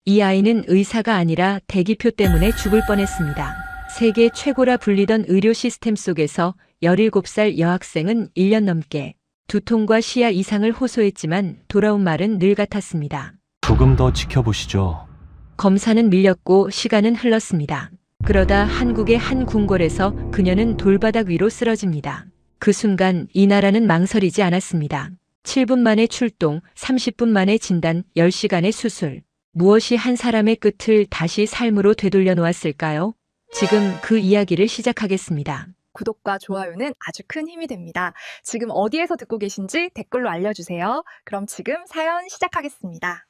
이 아이는 의사가 아니라 대기표 때문에 죽을 뻔했습니다. 세계 최고라 불리던 의료 시스템 속에서 17살 여학생은 1년 넘게 두통과 시야 이상을 호소했지만 돌아온 말은 늘 같았습니다. 조금 더 지켜보시죠. 검사는 밀렸고 시간은 흘렀습니다. 그러다 한국의 한 궁궐에서 그녀는 돌바닥 위로 쓰러집니다. 그 순간 이 나라는 망설이지 않았습니다. 7분 만에 출동, 30분 만에 진단, 10시간의 수술. 무엇이 한 사람의 끝을 다시 삶으로 되돌려 놓았을까요? 지금 그 이야기를 시작하겠습니다. 구독과 좋아요는 아주 큰 힘이 됩니다. 지금 어디에서 듣고 계신지 댓글로 알려주세요. 그럼 지금 사연 시작하겠습니다.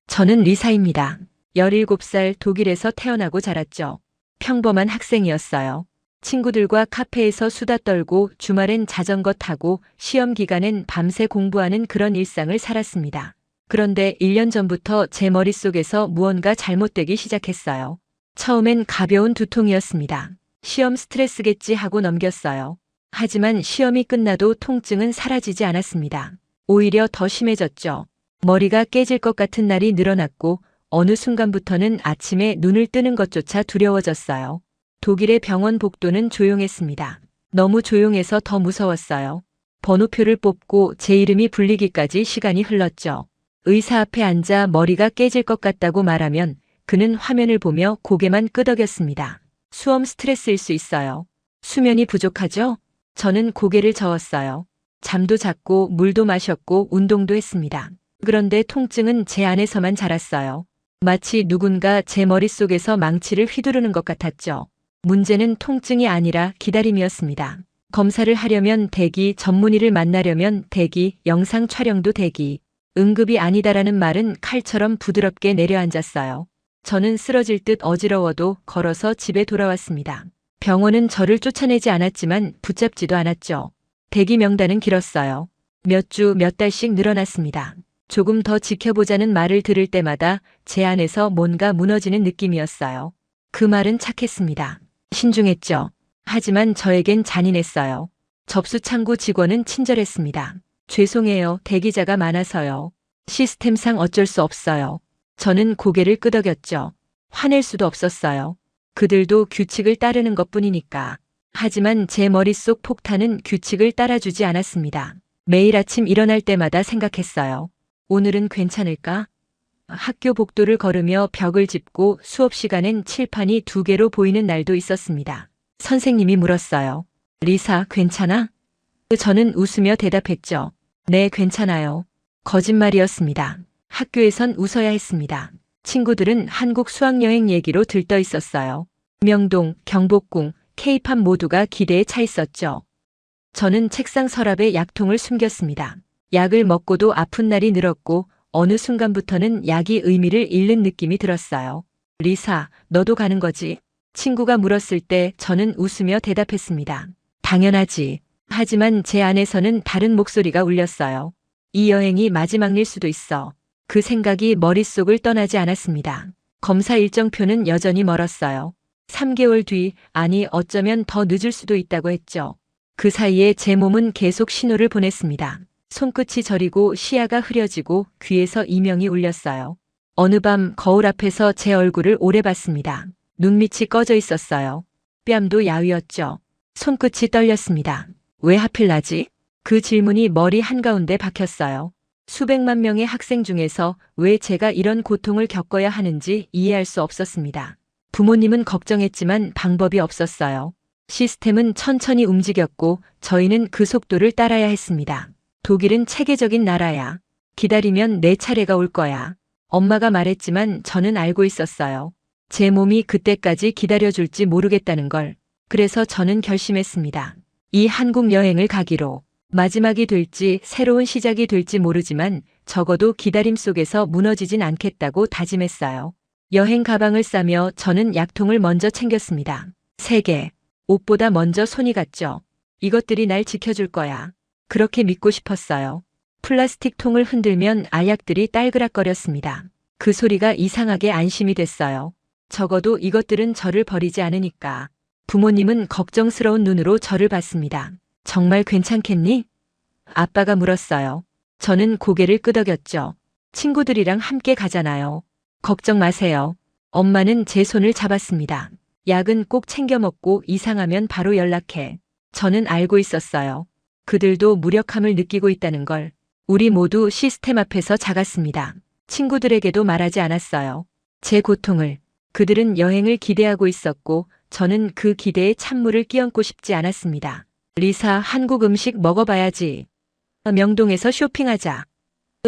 저는 리사입니다. 17살 독일에서 태어나고 자랐죠. 평범한 학생이었어요. 친구들과 카페에서 수다 떨고 주말엔 자전거 타고 시험 기간엔 밤새 공부하는 그런 일상을 살았습니다. 그런데 1년 전부터 제 머릿속에서 무언가 잘못되기 시작했어요. 처음엔 가벼운 두통이었습니다. 시험 스트레스겠지 하고 넘겼어요. 하지만 시험이 끝나도 통증은 사라지지 않았습니다. 오히려 더 심해졌죠. 머리가 깨질 것 같은 날이 늘어났고 어느 순간부터는 아침에 눈을 뜨는 것조차 두려워졌어요. 독일의 병원 복도는 조용했습니다. 너무 조용해서 더 무서웠어요. 번호표를 뽑고 제 이름이 불리기까지 시간이 흘렀죠. 의사 앞에 앉아 머리가 깨질 것 같다고 말하면 그는 화면을 보며 고개만 끄덕였습니다. 수험 스트레스일 수 있어요. 수면이 부족하죠? 저는 고개를 저었어요. 잠도 잤고 물도 마셨고 운동도 했습니다. 그런데 통증은 제 안에서만 자랐어요. 마치 누군가 제 머릿속에서 망치를 휘두르는 것 같았죠. 문제는 통증이 아니라 기다림이었습니다. 검사를 하려면 대기, 전문의를 만나려면 대기, 영상 촬영도 대기. 응급이 아니다라는 말은 칼처럼 부드럽게 내려앉았어요. 저는 쓰러질 듯 어지러워도 걸어서 집에 돌아왔습니다. 병원은 저를 쫓아내지 않았지만 붙잡지도 않았죠. 대기 명단은 길었어요. 몇 주, 몇 달씩 늘어났습니다. 조금 더 지켜보자는 말을 들을 때마다 제 안에서 뭔가 무너지는 느낌이었어요. 그 말은 착했습니다. 신중했죠. 하지만 저에겐 잔인했어요. 접수창구 직원은 친절했습니다. 죄송해요. 대기자가 많아서요. 시스템상 어쩔 수 없어요. 저는 고개를 끄덕였죠. 화낼 수도 없었어요. 그들도 규칙을 따르는 것뿐이니까. 하지만 제 머릿속 폭탄은 규칙을 따라주지 않았습니다. 매일 아침 일어날 때마다 생각했어요. 오늘은 괜찮을까? 학교 복도를 걸으며 벽을 짚고 수업 시간엔 칠판이 2개로 보이는 날도 있었습니다. 선생님이 물었어요. 리사, 괜찮아? 저는 웃으며 대답했죠. 네, 괜찮아요. 거짓말이었습니다. 학교에선 웃어야 했습니다. 친구들은 한국 수학여행 얘기로 들떠 있었어요. 명동, 경복궁, K-팝 모두가 기대에 차 있었죠. 저는 책상 서랍에 약통을 숨겼습니다. 약을 먹고도 아픈 날이 늘었고 어느 순간부터는 약이 의미를 잃는 느낌이 들었어요. 리사, 너도 가는 거지? 친구가 물었을 때 저는 웃으며 대답했습니다. 당연하지. 하지만 제 안에서는 다른 목소리가 울렸어요. 이 여행이 마지막일 수도 있어. 그 생각이 머릿속을 떠나지 않았습니다. 검사 일정표는 여전히 멀었어요. 3개월 뒤, 아니 어쩌면 더 늦을 수도 있다고 했죠. 그 사이에 제 몸은 계속 신호를 보냈습니다. 손끝이 저리고 시야가 흐려지고 귀에서 이명이 울렸어요. 어느 밤 거울 앞에서 제 얼굴을 오래 봤습니다. 눈밑이 꺼져 있었어요. 뺨도 야위었죠. 손끝이 떨렸습니다. 왜 하필 나지? 그 질문이 머리 한가운데 박혔어요. 수백만 명의 학생 중에서 왜 제가 이런 고통을 겪어야 하는지 이해할 수 없었습니다. 부모님은 걱정했지만 방법이 없었어요. 시스템은 천천히 움직였고 저희는 그 속도를 따라야 했습니다. 독일은 체계적인 나라야. 기다리면 내 차례가 올 거야. 엄마가 말했지만 저는 알고 있었어요. 제 몸이 그때까지 기다려줄지 모르겠다는 걸. 그래서 저는 결심했습니다. 이 한국 여행을 가기로. 마지막이 될지 새로운 시작이 될지 모르지만 적어도 기다림 속에서 무너지진 않겠다고 다짐했어요. 여행 가방을 싸며 저는 약통을 먼저 챙겼습니다. 3개. 옷보다 먼저 손이 갔죠. 이것들이 날 지켜줄 거야. 그렇게 믿고 싶었어요. 플라스틱 통을 흔들면 알약들이 딸그락거렸습니다. 그 소리가 이상하게 안심이 됐어요. 적어도 이것들은 저를 버리지 않으니까. 부모님은 걱정스러운 눈으로 저를 봤습니다. 정말 괜찮겠니? 아빠가 물었어요. 저는 고개를 끄덕였죠. 친구들이랑 함께 가잖아요. 걱정 마세요. 엄마는 제 손을 잡았습니다. 약은 꼭 챙겨 먹고 이상하면 바로 연락해. 저는 알고 있었어요. 그들도 무력함을 느끼고 있다는 걸. 우리 모두 시스템 앞에서 작았습니다. 친구들에게도 말하지 않았어요. 제 고통을. 그들은 여행을 기대하고 있었고 저는 그 기대에 찬물을 끼얹고 싶지 않았습니다. 리사, 한국 음식 먹어봐야지. 명동에서 쇼핑하자.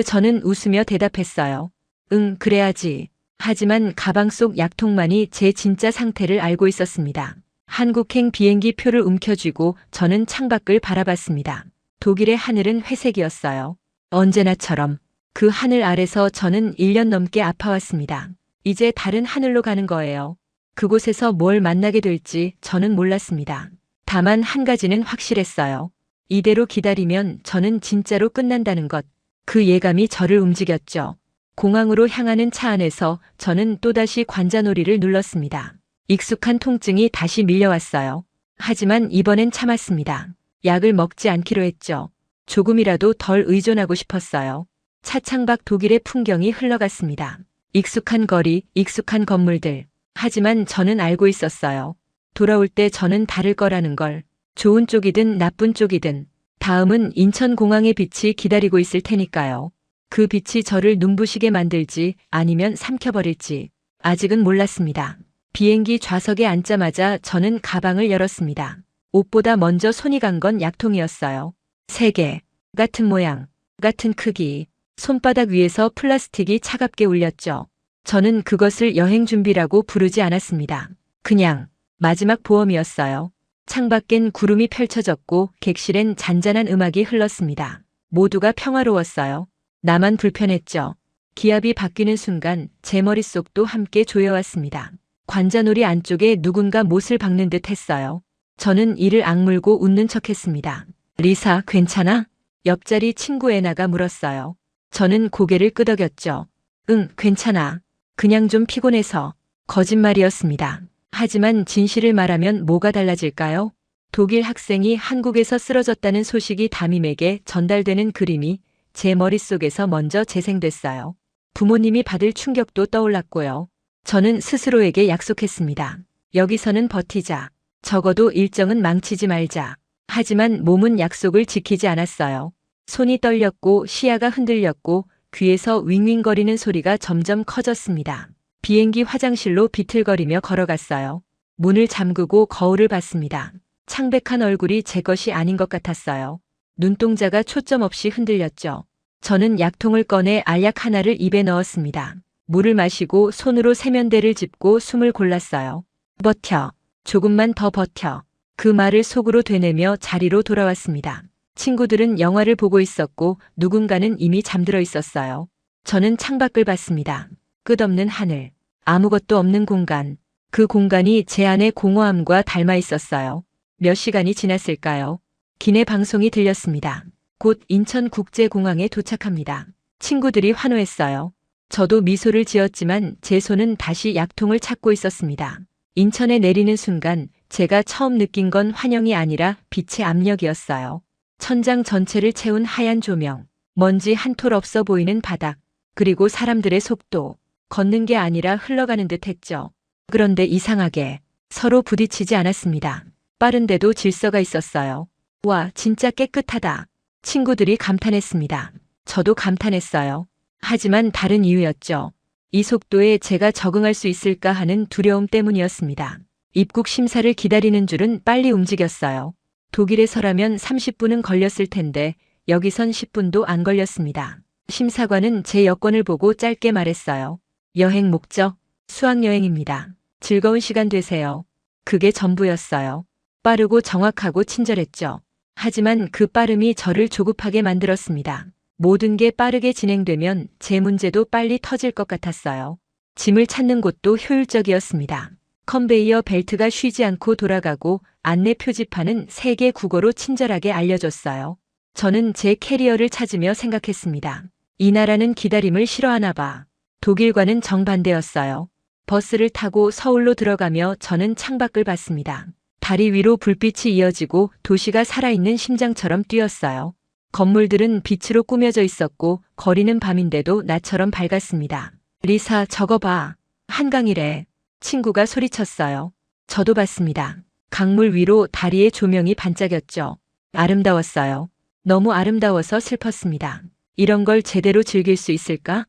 저는 웃으며 대답했어요. 응, 그래야지. 하지만 가방 속 약통만이 제 진짜 상태를 알고 있었습니다. 한국행 비행기 표를 움켜쥐고 저는 창밖을 바라봤습니다. 독일의 하늘은 회색이었어요. 언제나처럼 그 하늘 아래서 저는 1년 넘게 아파왔습니다. 이제 다른 하늘로 가는 거예요. 그곳에서 뭘 만나게 될지 저는 몰랐습니다. 다만 한 가지는 확실했어요. 이대로 기다리면 저는 진짜로 끝난다는 것. 그 예감이 저를 움직였죠. 공항으로 향하는 차 안에서 저는 또다시 관자놀이를 눌렀습니다. 익숙한 통증이 다시 밀려왔어요. 하지만 이번엔 참았습니다. 약을 먹지 않기로 했죠. 조금이라도 덜 의존하고 싶었어요. 차창밖 독일의 풍경이 흘러갔습니다. 익숙한 거리, 익숙한 건물들. 하지만 저는 알고 있었어요. 돌아올 때 저는 다를 거라는 걸. 좋은 쪽이든 나쁜 쪽이든. 다음은 인천공항의 빛이 기다리고 있을 테니까요. 그 빛이 저를 눈부시게 만들지 아니면 삼켜버릴지 아직은 몰랐습니다. 비행기 좌석에 앉자마자 저는 가방을 열었습니다. 옷보다 먼저 손이 간 건 약통이었어요. 3개. 같은 모양, 같은 크기. 손바닥 위에서 플라스틱이 차갑게 울렸죠. 저는 그것을 여행 준비라고 부르지 않았습니다. 그냥 마지막 보험이었어요. 창밖엔 구름이 펼쳐졌고 객실엔 잔잔한 음악이 흘렀습니다. 모두가 평화로웠어요. 나만 불편했죠. 기압이 바뀌는 순간 제 머릿속도 함께 조여왔습니다. 관자놀이 안쪽에 누군가 못을 박는 듯 했어요. 저는 이를 악물고 웃는 척했습니다. 리사, 괜찮아? 옆자리 친구 애나가 물었어요. 저는 고개를 끄덕였죠. 응, 괜찮아. 그냥 좀 피곤해서. 거짓말이었습니다. 하지만 진실을 말하면 뭐가 달라질까요? 독일 학생이 한국에서 쓰러졌다는 소식이 담임에게 전달되는 그림이 제 머릿속에서 먼저 재생됐어요. 부모님이 받을 충격도 떠올랐고요. 저는 스스로에게 약속했습니다. 여기서는 버티자. 적어도 일정은 망치지 말자. 하지만 몸은 약속을 지키지 않았어요. 손이 떨렸고 시야가 흔들렸고 귀에서 윙윙거리는 소리가 점점 커졌습니다. 비행기 화장실로 비틀거리며 걸어갔어요. 문을 잠그고 거울을 봤습니다. 창백한 얼굴이 제 것이 아닌 것 같았어요. 눈동자가 초점 없이 흔들렸죠. 저는 약통을 꺼내 알약 하나를 입에 넣었습니다. 물을 마시고 손으로 세면대를 짚고 숨을 골랐어요. 버텨. 조금만 더 버텨. 그 말을 속으로 되뇌며 자리로 돌아왔습니다. 친구들은 영화를 보고 있었고 누군가는 이미 잠들어 있었어요. 저는 창밖을 봤습니다. 끝없는 하늘. 아무것도 없는 공간. 그 공간이 제 안의 공허함과 닮아 있었어요. 몇 시간이 지났을까요? 기내 방송이 들렸습니다. 곧 인천국제공항에 도착합니다. 친구들이 환호했어요. 저도 미소를 지었지만 제 손은 다시 약통을 찾고 있었습니다. 인천에 내리는 순간 제가 처음 느낀 건 환영이 아니라 빛의 압력이었어요. 천장 전체를 채운 하얀 조명, 먼지 한 톨 없어 보이는 바닥, 그리고 사람들의 속도, 걷는 게 아니라 흘러가는 듯 했죠. 그런데 이상하게 서로 부딪히지 않았습니다. 빠른데도 질서가 있었어요. 와, 진짜 깨끗하다. 친구들이 감탄했습니다. 저도 감탄했어요. 하지만 다른 이유였죠. 이 속도에 제가 적응할 수 있을까 하는 두려움 때문이었습니다. 입국 심사를 기다리는 줄은 빨리 움직였어요. 독일에서라면 30분은 걸렸을 텐데 여기선 10분도 안 걸렸습니다. 심사관은 제 여권을 보고 짧게 말했어요. 여행 목적, 수학여행입니다. 즐거운 시간 되세요. 그게 전부였어요. 빠르고 정확하고 친절했죠. 하지만 그 빠름이 저를 조급하게 만들었습니다. 모든 게 빠르게 진행되면 제 문제도 빨리 터질 것 같았어요. 짐을 찾는 곳도 효율적이었습니다. 컨베이어 벨트가 쉬지 않고 돌아가고 안내 표지판은 세계 국어로 친절하게 알려줬어요. 저는 제 캐리어를 찾으며 생각했습니다. 이 나라는 기다림을 싫어하나 봐. 독일과는 정반대였어요. 버스를 타고 서울로 들어가며 저는 창밖을 봤습니다. 다리 위로 불빛이 이어지고 도시가 살아있는 심장처럼 뛰었어요. 건물들은 빛으로 꾸며져 있었고 거리는 밤인데도 나처럼 밝았습니다. 리사, 저거 봐. 한강이래. 친구가 소리쳤어요. 저도 봤습니다. 강물 위로 다리의 조명이 반짝였죠. 아름다웠어요. 너무 아름다워서 슬펐습니다. 이런 걸 제대로 즐길 수 있을까?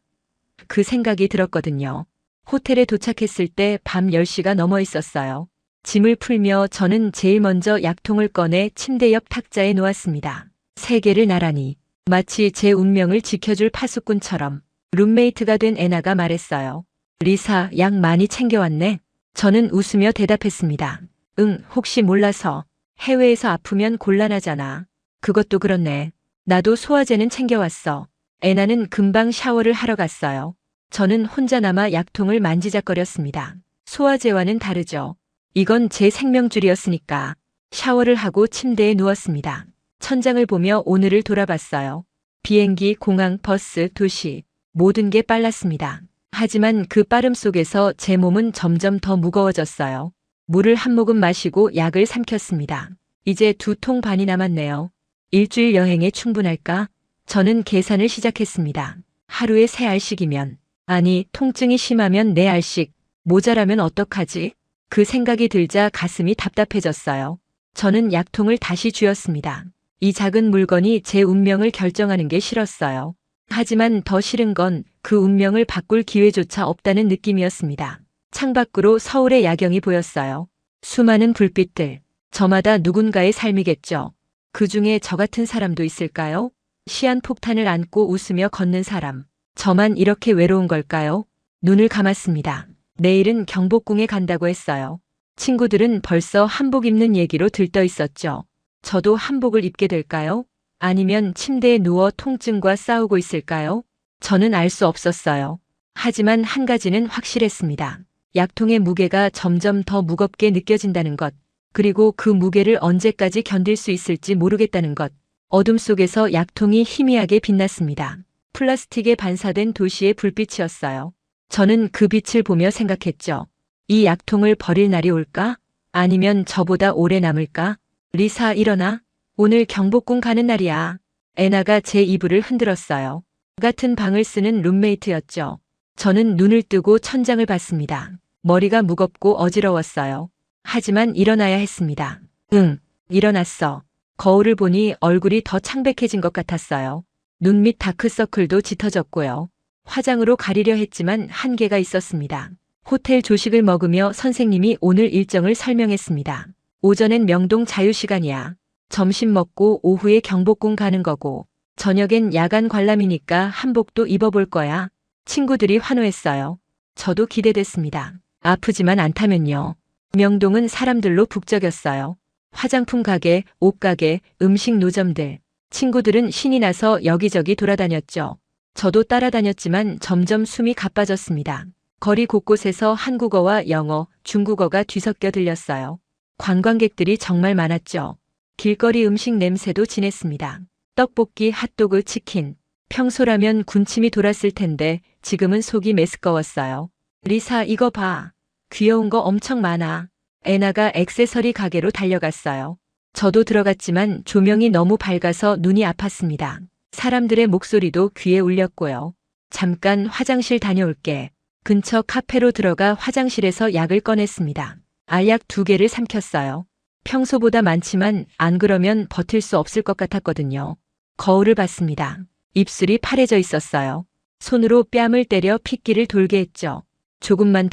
그 생각이 들었거든요. 호텔에 도착했을 때 밤 10시가 넘어 있었어요. 짐을 풀며 저는 제일 먼저 약통을 꺼내 침대 옆 탁자에 놓았습니다. 세 개를 나란히, 마치 제 운명을 지켜줄 파수꾼처럼. 룸메이트가 된 애나가 말했어요. 리사, 약 많이 챙겨왔네. 저는 웃으며 대답했습니다. 응, 혹시 몰라서. 해외에서 아프면 곤란하잖아. 그것도 그렇네. 나도 소화제는 챙겨왔어. 애나는 금방 샤워를 하러 갔어요. 저는 혼자 남아 약통을 만지작거렸습니다. 소화제와는 다르죠. 이건 제 생명줄이었으니까. 샤워를 하고 침대에 누웠습니다. 천장을 보며 오늘을 돌아봤어요. 비행기, 공항, 버스, 도시. 모든 게 빨랐습니다. 하지만 그 빠름 속에서 제 몸은 점점 더 무거워졌어요. 물을 한 모금 마시고 약을 삼켰습니다. 이제 2통 반이 남았네요. 일주일 여행에 충분할까? 저는 계산을 시작했습니다. 하루에 3알씩이면, 아니, 통증이 심하면 4알씩, 모자라면 어떡하지? 그 생각이 들자 가슴이 답답해졌어요. 저는 약통을 다시 쥐었습니다. 이 작은 물건이 제 운명을 결정하는 게 싫었어요. 하지만 더 싫은 건 그 운명을 바꿀 기회조차 없다는 느낌이었습니다. 창밖으로 서울의 야경이 보였어요. 수많은 불빛들, 저마다 누군가의 삶이겠죠. 그 중에 저 같은 사람도 있을까요? 시한폭탄을 안고 웃으며 걷는 사람. 저만 이렇게 외로운 걸까요? 눈을 감았습니다. 내일은 경복궁에 간다고 했어요. 친구들은 벌써 한복 입는 얘기로 들떠 있었죠. 저도 한복을 입게 될까요? 아니면 침대에 누워 통증과 싸우고 있을까요? 저는 알 수 없었어요. 하지만 한 가지는 확실했습니다. 약통의 무게가 점점 더 무겁게 느껴진다는 것, 그리고 그 무게를 언제까지 견딜 수 있을지 모르겠다는 것. 어둠 속에서 약통이 희미하게 빛났습니다. 플라스틱에 반사된 도시의 불빛이었어요. 저는 그 빛을 보며 생각했죠. 이 약통을 버릴 날이 올까? 아니면 저보다 오래 남을까? 리사, 일어나. 오늘 경복궁 가는 날이야. 애나가 제 이불을 흔들었어요. 같은 방을 쓰는 룸메이트였죠. 저는 눈을 뜨고 천장을 봤습니다. 머리가 무겁고 어지러웠어요. 하지만 일어나야 했습니다. 응, 일어났어. 거울을 보니 얼굴이 더 창백해진 것 같았어요. 눈 밑 다크서클도 짙어졌고요. 화장으로 가리려 했지만 한계가 있었습니다. 호텔 조식을 먹으며 선생님이 오늘 일정을 설명했습니다. 오전엔 명동 자유시간이야. 점심 먹고 오후에 경복궁 가는 거고, 저녁엔 야간 관람이니까 한복도 입어볼 거야. 친구들이 환호했어요. 저도 기대됐습니다. 아프지만 않다면요. 명동은 사람들로 북적였어요. 화장품 가게, 옷가게, 음식 노점들. 친구들은 신이 나서 여기저기 돌아다녔죠. 저도 따라다녔지만 점점 숨이 가빠졌습니다. 거리 곳곳에서 한국어와 영어, 중국어가 뒤섞여 들렸어요. 관광객들이 정말 많았죠. 길거리 음식 냄새도 진했습니다. 떡볶이, 핫도그, 치킨. 평소라면 군침이 돌았을 텐데 지금은 속이 메스꺼웠어요. 리사, 이거 봐. 귀여운 거 엄청 많아. 애나가 액세서리 가게로 달려갔어요. 저도 들어갔지만 조명이 너무 밝아서 눈이 아팠습니다. 사람들의 목소리도 귀에 울렸고요. 잠깐 화장실 다녀올게. 근처 카페로 들어가 화장실에서 약을 꺼냈습니다. 알약 2개를 삼켰어요. 평소보다 많지만 안 그러면 버틸 수 없을 것 같았거든요. 거울을 봤습니다. 입술이 파래져 있었어요. 손으로 뺨을 때려 핏기를 돌게 했죠. 조금만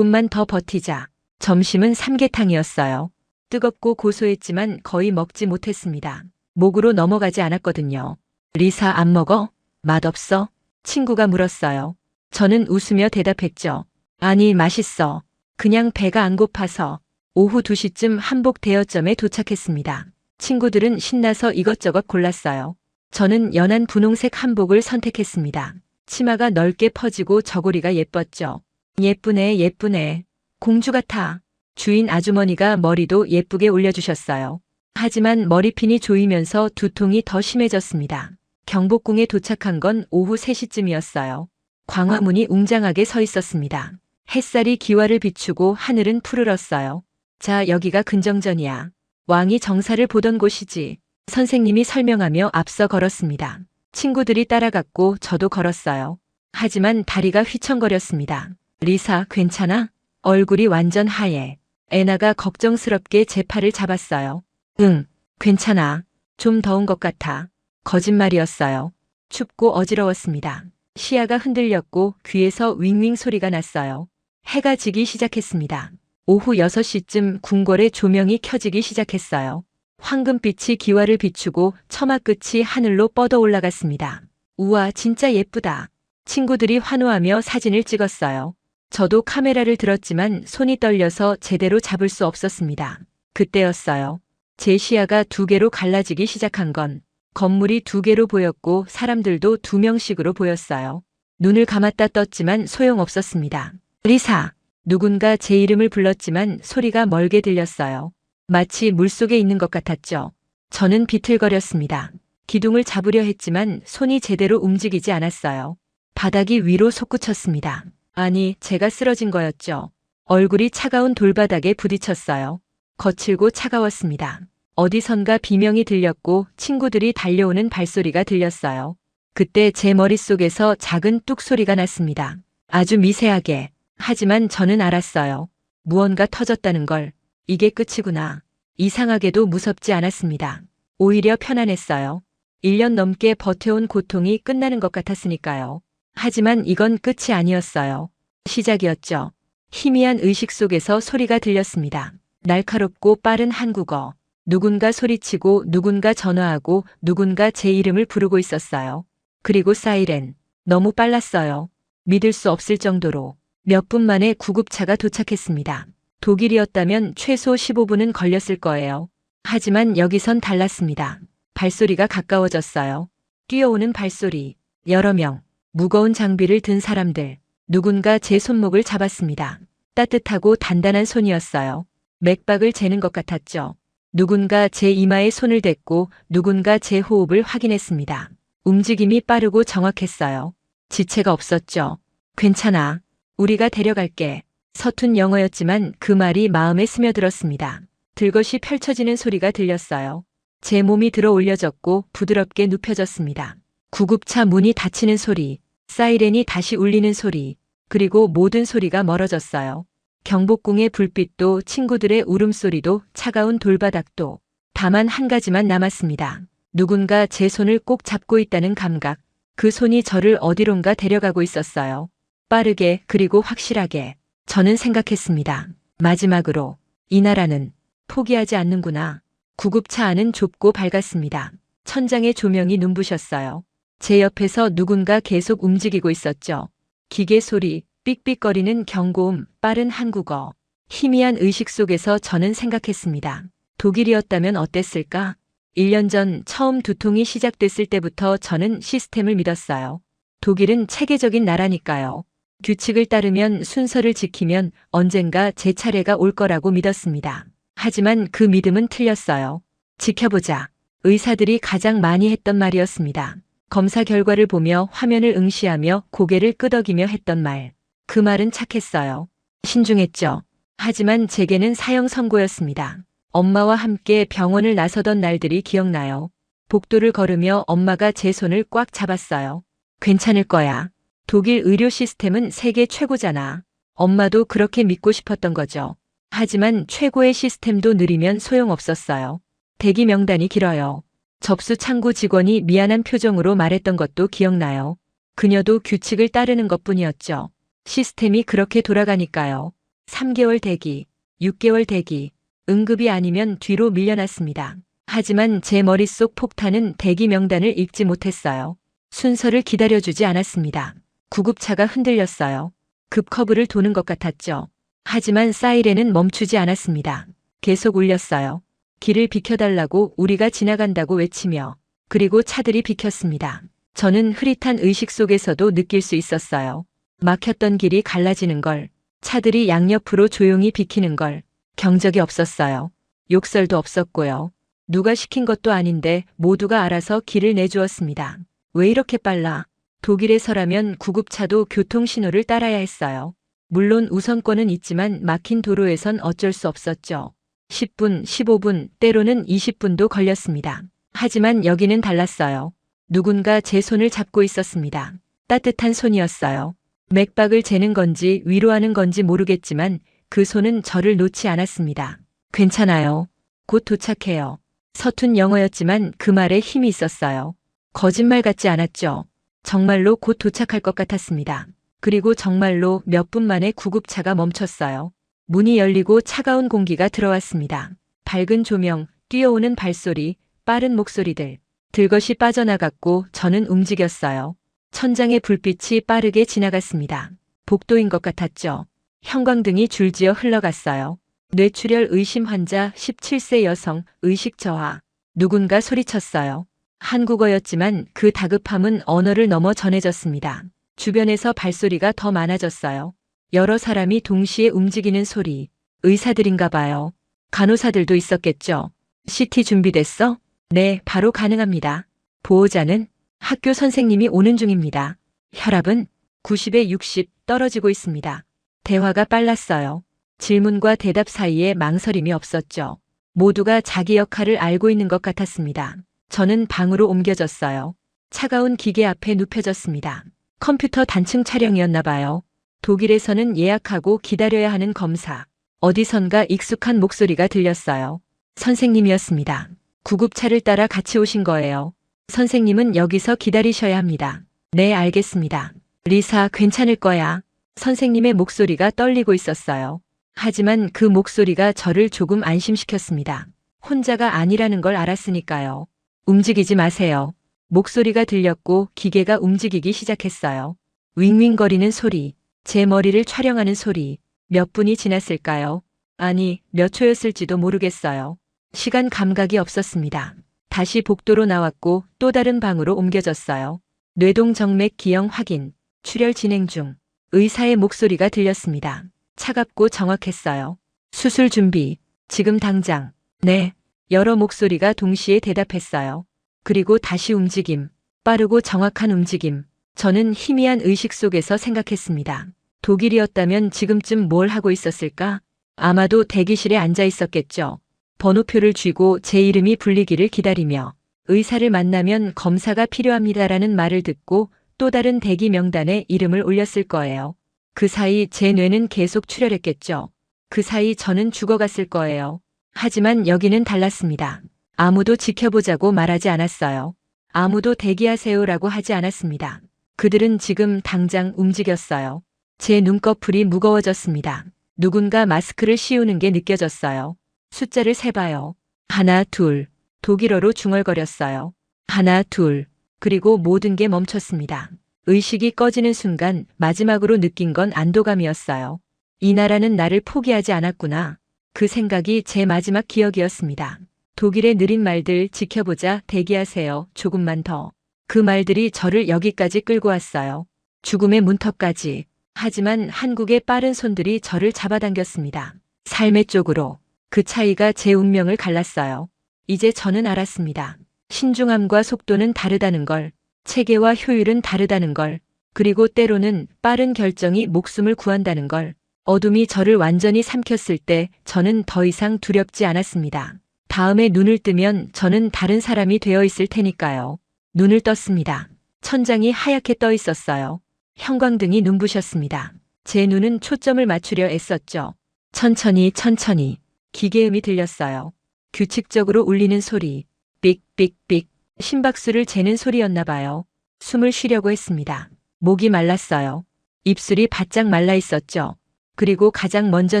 더 버티자. 점심은 삼계탕이었어요. 뜨겁고 고소했지만 거의 먹지 못했습니다. 목으로 넘어가지 않았거든요. 리사, 안 먹어? 맛없어? 친구가 물었어요. 저는 웃으며 대답했죠. 아니, 맛있어. 그냥 배가 안 고파서. 오후 2시쯤 한복 대여점에 도착했습니다. 친구들은 신나서 이것저것 골랐어요. 저는 연한 분홍색 한복을 선택했습니다. 치마가 넓게 퍼지고 저고리가 예뻤죠. 예쁘네, 예쁘네. 공주 같아. 주인 아주머니가 머리도 예쁘게 올려주셨어요. 하지만 머리핀이 조이면서 두통이 더 심해졌습니다. 경복궁에 도착한 건 오후 3시쯤이었어요. 광화문이 웅장하게 서 있었습니다. 햇살이 기와를 비추고 하늘은 푸르렀어요. 자, 여기가 근정전이야. 왕이 정사를 보던 곳이지. 선생님이 설명하며 앞서 걸었습니다. 친구들이 따라갔고 저도 걸었어요. 하지만 다리가 휘청거렸습니다. 리사, 괜찮아? 얼굴이 완전 하얘. 애나가 걱정스럽게 제 팔을 잡았어요. 응, 괜찮아. 좀 더운 것 같아. 거짓말이었어요. 춥고 어지러웠습니다. 시야가 흔들렸고 귀에서 윙윙 소리가 났어요. 해가 지기 시작했습니다. 오후 6시쯤 궁궐의 조명이 켜지기 시작했어요. 황금빛이 기와를 비추고 처마 끝이 하늘로 뻗어 올라갔습니다. 우와, 진짜 예쁘다. 친구들이 환호하며 사진을 찍었어요. 저도 카메라를 들었지만 손이 떨려서 제대로 잡을 수 없었습니다. 그때였어요. 제 시야가 2개로 갈라지기 시작한 건 건물이 2개로 보였고 사람들도 2명씩으로 보였어요. 눈을 감았다 떴지만 소용없었습니다. 리사! 누군가 제 이름을 불렀지만 소리가 멀게 들렸어요. 마치 물속에 있는 것 같았죠. 저는 비틀거렸습니다. 기둥을 잡으려 했지만 손이 제대로 움직이지 않았어요. 바닥이 위로 솟구쳤습니다. 아니, 제가 쓰러진 거였죠. 얼굴이 차가운 돌바닥에 부딪혔어요. 거칠고 차가웠습니다. 어디선가 비명이 들렸고 친구들이 달려오는 발소리가 들렸어요. 그때 제 머릿속에서 작은 뚝 소리가 났습니다. 아주 미세하게. 하지만 저는 알았어요. 무언가 터졌다는 걸. 이게 끝이구나. 이상하게도 무섭지 않았습니다. 오히려 편안했어요. 1년 넘게 버텨온 고통이 끝나는 것 같았으니까요. 하지만 이건 끝이 아니었어요. 시작이었죠. 희미한 의식 속에서 소리가 들렸습니다. 날카롭고 빠른 한국어. 누군가 소리치고 누군가 전화하고 누군가 제 이름을 부르고 있었어요. 그리고 사이렌. 너무 빨랐어요. 믿을 수 없을 정도로. 몇 분 만에 구급차가 도착했습니다. 독일이었다면 최소 15분은 걸렸을 거예요. 하지만 여기선 달랐습니다. 발소리가 가까워졌어요. 뛰어오는 발소리. 여러 명. 무거운 장비를 든 사람들. 누군가 제 손목을 잡았습니다. 따뜻하고 단단한 손이었어요. 맥박을 재는 것 같았죠. 누군가 제 이마에 손을 댔고 누군가 제 호흡을 확인했습니다. 움직임이 빠르고 정확했어요. 지체가 없었죠. 괜찮아. 우리가 데려갈게. 서툰 영어였지만 그 말이 마음에 스며들었습니다. 들것이 펼쳐지는 소리가 들렸어요. 제 몸이 들어 올려졌고 부드럽게 눕혀졌습니다. 구급차 문이 닫히는 소리, 사이렌이 다시 울리는 소리, 그리고 모든 소리가 멀어졌어요. 경복궁의 불빛도 친구들의 울음소리도 차가운 돌바닥도 다만 한 가지만 남았습니다. 누군가 제 손을 꼭 잡고 있다는 감각. 그 손이 저를 어디론가 데려가고 있었어요. 빠르게 그리고 확실하게. 저는 생각했습니다. 마지막으로 이 나라는 포기하지 않는구나. 구급차 안은 좁고 밝았습니다. 천장의 조명이 눈부셨어요. 제 옆에서 누군가 계속 움직이고 있었죠. 기계 소리, 삑삑거리는 경고음, 빠른 한국어. 희미한 의식 속에서 저는 생각했습니다. 독일이었다면 어땠을까? 1년 전 처음 두통이 시작됐을 때부터 저는 시스템을 믿었어요. 독일은 체계적인 나라니까요. 규칙을 따르면 순서를 지키면 언젠가 제 차례가 올 거라고 믿었습니다. 하지만 그 믿음은 틀렸어요. 지켜보자. 의사들이 가장 많이 했던 말이었습니다. 검사 결과를 보며 화면을 응시하며 고개를 끄덕이며 했던 말. 그 말은 착했어요. 신중했죠. 하지만 제게는 사형 선고였습니다. 엄마와 함께 병원을 나서던 날들이 기억나요. 복도를 걸으며 엄마가 제 손을 꽉 잡았어요. 괜찮을 거야. 독일 의료 시스템은 세계 최고잖아. 엄마도 그렇게 믿고 싶었던 거죠. 하지만 최고의 시스템도 느리면 소용없었어요. 대기 명단이 길어요. 접수 창구 직원이 미안한 표정으로 말했던 것도 기억나요. 그녀도 규칙을 따르는 것뿐이었죠. 시스템이 그렇게 돌아가니까요. 3개월 대기, 6개월 대기, 응급이 아니면 뒤로 밀려났습니다. 하지만 제 머릿속 폭탄은 대기 명단을 읽지 못했어요. 순서를 기다려주지 않았습니다. 구급차가 흔들렸어요. 급커브를 도는 것 같았죠. 하지만 사이렌은 멈추지 않았습니다. 계속 울렸어요. 길을 비켜달라고 우리가 지나간다고 외치며. 그리고 차들이 비켰습니다. 저는 흐릿한 의식 속에서도 느낄 수 있었어요. 막혔던 길이 갈라지는 걸, 차들이 양옆으로 조용히 비키는 걸. 경적이 없었어요. 욕설도 없었고요. 누가 시킨 것도 아닌데 모두가 알아서 길을 내주었습니다. 왜 이렇게 빨라? 독일에서라면 구급차도 교통신호를 따라야 했어요. 물론 우선권은 있지만 막힌 도로에선 어쩔 수 없었죠. 10분, 15분, 때로는 20분도 걸렸습니다. 하지만 여기는 달랐어요. 누군가 제 손을 잡고 있었습니다. 따뜻한 손이었어요. 맥박을 재는 건지 위로하는 건지 모르겠지만 그 손은 저를 놓지 않았습니다. 괜찮아요. 곧 도착해요. 서툰 영어였지만 그 말에 힘이 있었어요. 거짓말 같지 않았죠. 정말로 곧 도착할 것 같았습니다. 그리고 정말로 몇 분 만에 구급차가 멈췄어요. 문이 열리고 차가운 공기가 들어왔습니다. 밝은 조명, 뛰어오는 발소리, 빠른 목소리들. 들것이 빠져나갔고 저는 움직였어요. 천장의 불빛이 빠르게 지나갔습니다. 복도인 것 같았죠. 형광등이 줄지어 흘러갔어요. 뇌출혈 의심 환자 17세 여성 의식 저하. 누군가 소리쳤어요. 한국어였지만 그 다급함은 언어를 넘어 전해졌습니다. 주변에서 발소리가 더 많아졌어요. 여러 사람이 동시에 움직이는 소리. 의사들인가 봐요. 간호사들도 있었겠죠. CT 준비됐어? 네, 바로 가능합니다. 보호자는? 학교 선생님이 오는 중입니다. 혈압은 90에 60 떨어지고 있습니다. 대화가 빨랐어요. 질문과 대답 사이에 망설임이 없었죠. 모두가 자기 역할을 알고 있는 것 같았습니다. 저는 방으로 옮겨졌어요. 차가운 기계 앞에 눕혀졌습니다. 컴퓨터 단층 촬영이었나 봐요. 독일에서는 예약하고 기다려야 하는 검사. 어디선가 익숙한 목소리가 들렸어요. 선생님이었습니다. 구급차를 따라 같이 오신 거예요. 선생님은 여기서 기다리셔야 합니다. 네, 알겠습니다. 리사, 괜찮을 거야. 선생님의 목소리가 떨리고 있었어요. 하지만 그 목소리가 저를 조금 안심시켰습니다. 혼자가 아니라는 걸 알았으니까요. 움직이지 마세요. 목소리가 들렸고 기계가 움직이기 시작했어요. 윙윙거리는 소리, 제 머리를 촬영하는 소리. 몇 분이 지났을까요? 아니, 몇 초였을지도 모르겠어요. 시간 감각이 없었습니다. 다시 복도로 나왔고 또 다른 방으로 옮겨졌어요. 뇌동정맥 기형 확인, 출혈 진행 중. 의사의 목소리가 들렸습니다. 차갑고 정확했어요. 수술 준비, 지금 당장. 네. 여러 목소리가 동시에 대답했어요. 그리고 다시 움직임, 빠르고 정확한 움직임. 저는 희미한 의식 속에서 생각했습니다. 독일이었다면 지금쯤 뭘 하고 있었을까? 아마도 대기실에 앉아 있었겠죠. 번호표를 쥐고 제 이름이 불리기를 기다리며 의사를 만나면 검사가 필요합니다라는 말을 듣고 또 다른 대기 명단에 이름을 올렸을 거예요. 그 사이 제 뇌는 계속 출혈했겠죠. 그 사이 저는 죽어갔을 거예요. 하지만 여기는 달랐습니다. 아무도 지켜보자고 말하지 않았어요. 아무도 대기하세요라고 하지 않았습니다. 그들은 지금 당장 움직였어요. 제 눈꺼풀이 무거워졌습니다. 누군가 마스크를 씌우는 게 느껴졌어요. 숫자를 세봐요. 하나, 둘. 독일어로 중얼거렸어요. 하나, 둘. 그리고 모든 게 멈췄습니다. 의식이 꺼지는 순간 마지막으로 느낀 건 안도감이었어요. 이 나라는 나를 포기하지 않았구나. 그 생각이 제 마지막 기억이었습니다. 독일의 느린 말들 지켜보자, 대기하세요, 조금만 더. 그 말들이 저를 여기까지 끌고 왔어요. 죽음의 문턱까지. 하지만 한국의 빠른 손들이 저를 잡아당겼습니다. 삶의 쪽으로. 그 차이가 제 운명을 갈랐어요. 이제 저는 알았습니다. 신중함과 속도는 다르다는 걸, 체계와 효율은 다르다는 걸, 그리고 때로는 빠른 결정이 목숨을 구한다는 걸. 어둠이 저를 완전히 삼켰을 때 저는 더 이상 두렵지 않았습니다. 다음에 눈을 뜨면 저는 다른 사람이 되어 있을 테니까요. 눈을 떴습니다. 천장이 하얗게 떠 있었어요. 형광등이 눈부셨습니다. 제 눈은 초점을 맞추려 애썼죠. 천천히 천천히 기계음이 들렸어요. 규칙적으로 울리는 소리, 삑삑삑, 심박수를 재는 소리였나 봐요. 숨을 쉬려고 했습니다. 목이 말랐어요. 입술이 바짝 말라 있었죠. 그리고 가장 먼저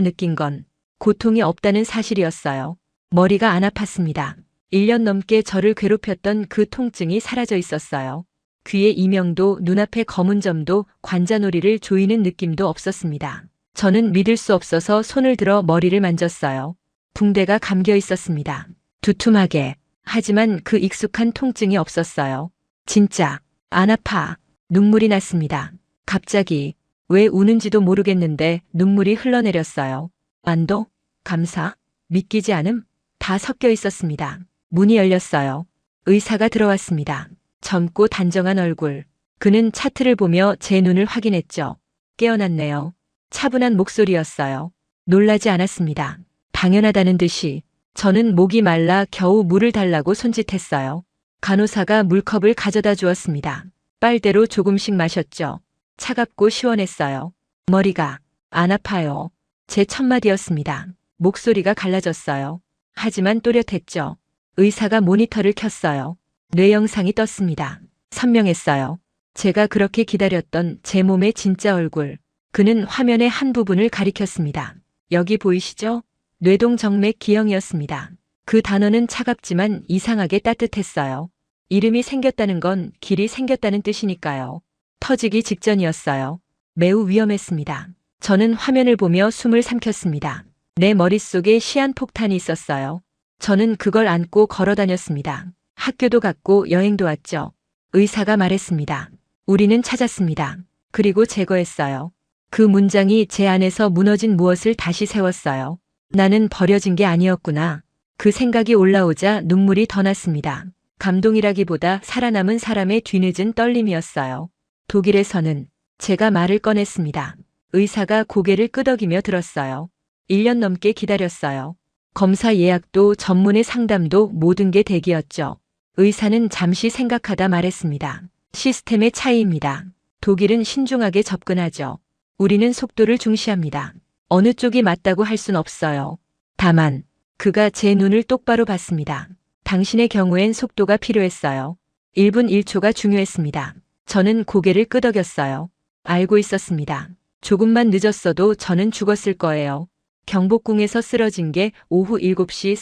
느낀 건 고통이 없다는 사실이었어요. 머리가 안 아팠습니다. 1년 넘게 저를 괴롭혔던 그 통증이 사라져 있었어요. 귀에 이명도, 눈앞에 검은 점도, 관자놀이를 조이는 느낌도 없었습니다. 저는 믿을 수 없어서 손을 들어 머리를 만졌어요. 붕대가 감겨 있었습니다. 두툼하게. 하지만 그 익숙한 통증이 없었어요. 진짜 안 아파. 눈물이 났습니다. 갑자기 왜 우는지도 모르겠는데 눈물이 흘러내렸어요. 안도, 감사, 믿기지 않음? 다 섞여 있었습니다. 문이 열렸어요. 의사가 들어왔습니다. 젊고 단정한 얼굴. 그는 차트를 보며 제 눈을 확인했죠. 깨어났네요. 차분한 목소리였어요. 놀라지 않았습니다. 당연하다는 듯이. 저는 목이 말라 겨우 물을 달라고 손짓했어요. 간호사가 물컵을 가져다 주었습니다. 빨대로 조금씩 마셨죠. 차갑고 시원했어요. 머리가 안 아파요. 제 첫마디였습니다. 목소리가 갈라졌어요. 하지만 또렷했죠. 의사가 모니터를 켰어요. 뇌 영상이 떴습니다. 선명했어요. 제가 그렇게 기다렸던 제 몸의 진짜 얼굴. 그는 화면의 한 부분을 가리켰습니다. 여기 보이시죠? 뇌동정맥 기형이었습니다. 그 단어는 차갑지만 이상하게 따뜻했어요. 이름이 생겼다는 건 길이 생겼다는 뜻이니까요. 터지기 직전이었어요. 매우 위험했습니다. 저는 화면을 보며 숨을 삼켰습니다. 내 머릿속에 시한폭탄이 있었어요. 저는 그걸 안고 걸어 다녔습니다. 학교도 갔고 여행도 왔죠. 의사가 말했습니다. 우리는 찾았습니다. 그리고 제거했어요. 그 문장이 제 안에서 무너진 무엇을 다시 세웠어요. 나는 버려진 게 아니었구나. 그 생각이 올라오자 눈물이 더 났습니다. 감동이라기보다 살아남은 사람의 뒤늦은 떨림이었어요. 독일에서는 제가 말을 꺼냈습니다. 의사가 고개를 끄덕이며 들었어요. 1년 넘게 기다렸어요. 검사 예약도 전문의 상담도 모든 게 대기였죠. 의사는 잠시 생각하다 말했습니다. 시스템의 차이입니다. 독일은 신중하게 접근하죠. 우리는 속도를 중시합니다. 어느 쪽이 맞다고 할 순 없어요. 다만 그가 제 눈을 똑바로 봤습니다. 당신의 경우엔 속도가 필요했어요. 1분 1초가 중요했습니다. 저는 고개를 끄덕였어요. 알고 있었습니다. 조금만 늦었어도 저는 죽었을 거예요. 경복궁에서 쓰러진 게 오후 7시